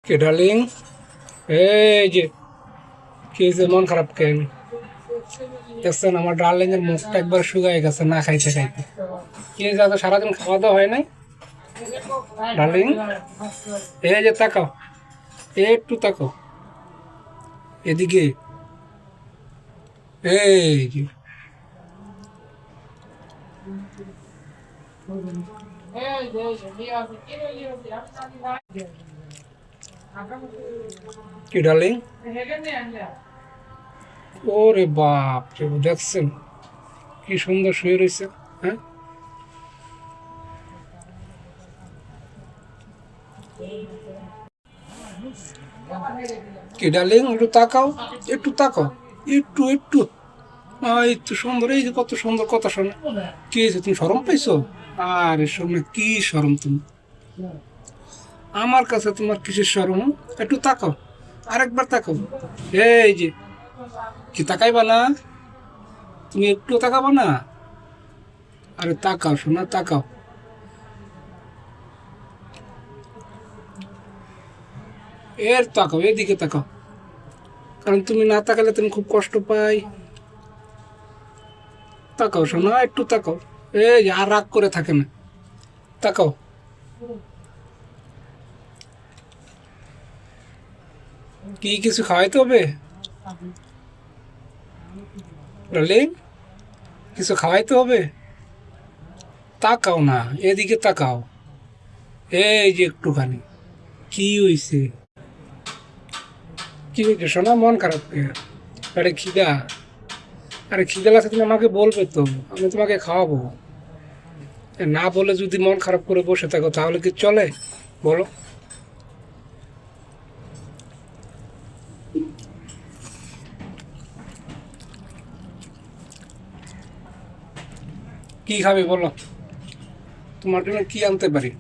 কে darling, এই যে কি হয়েছে, মন খারাপ কেন? দেখছেন আমার ডার্লিং এর মুখটা একবার শুকায় গেছে না খাইতে খাইতে। কি হয়েছে, আজ সারাদিন খাওয়া দাওয়া হয় নাই? ডার্লিং, এই যে তাকাও, একটু তাকাও এদিকে। এই যে কি ডার্লিং, ওরে বাপ রে, দেখছেন কি সুন্দর শুয়ে রয়েছে। হ্যাঁ, কি ডার্লিং, একটু তাকাও, একটু তাকাও, একটু একটু। এই তো সুন্দর, এই যে কত সুন্দর কথা শোনে। কি হয়েছে, তুমি শরম পাইছো? আরে শোনে, কি শরম তুমি? আমার কাছে তোমার কিসের শরম? একটু তাকাও, আরেকবার তাকাও। এই যে, কি তাকাইবা না? তুমি একটু তাকাবা না? আরে তাকাও শোনা, তাকাও। এর তাকাও, এদিকে তাকাও। কারণ তুমি না তাকালে তুমি খুব কষ্ট পাই। তাকাও শোনা, একটু তাকাও। এই যে, আর রাগ করে থাকে না, তাকাও। কি কিছু খাওয়াইতে হবে ডার্লিং? কিছু খাওয়াইতে হবে? তাকাও না, এদিকে তাকাও। এই যে একটুখানি, কি হইছে? কি হয়েছে শোনা, মন খারাপ কে? আরে খিদা, আরে খিদা লাগছে তুমি আমাকে বলবে তো, আমি তোমাকে খাওয়াবো। না বলে যদি মন খারাপ করে বসে থাকো তাহলে কি চলে? বলো। কি খাবে বলো, তোমার জন্য কি আনতে পারি?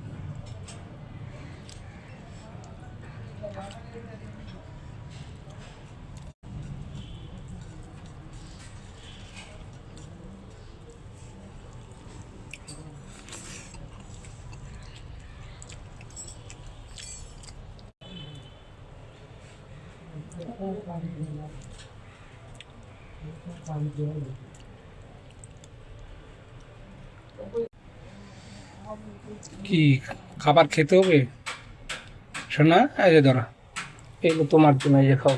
কি খাবার খেতে হবে শোনা? এই যে ধরো, এগুলো তোমার জন্য, এই যে খাও।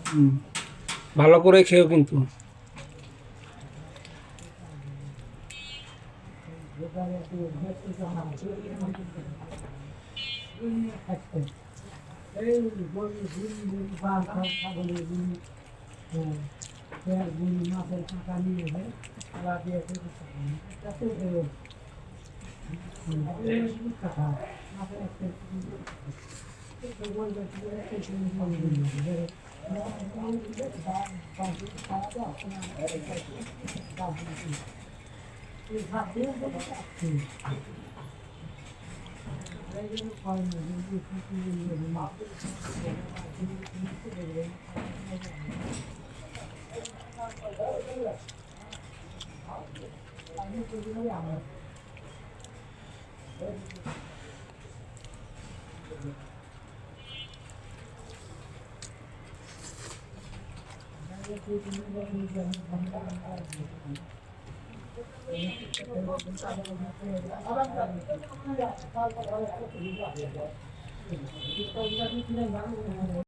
হুম, ভালো করে খেও কিন্তু।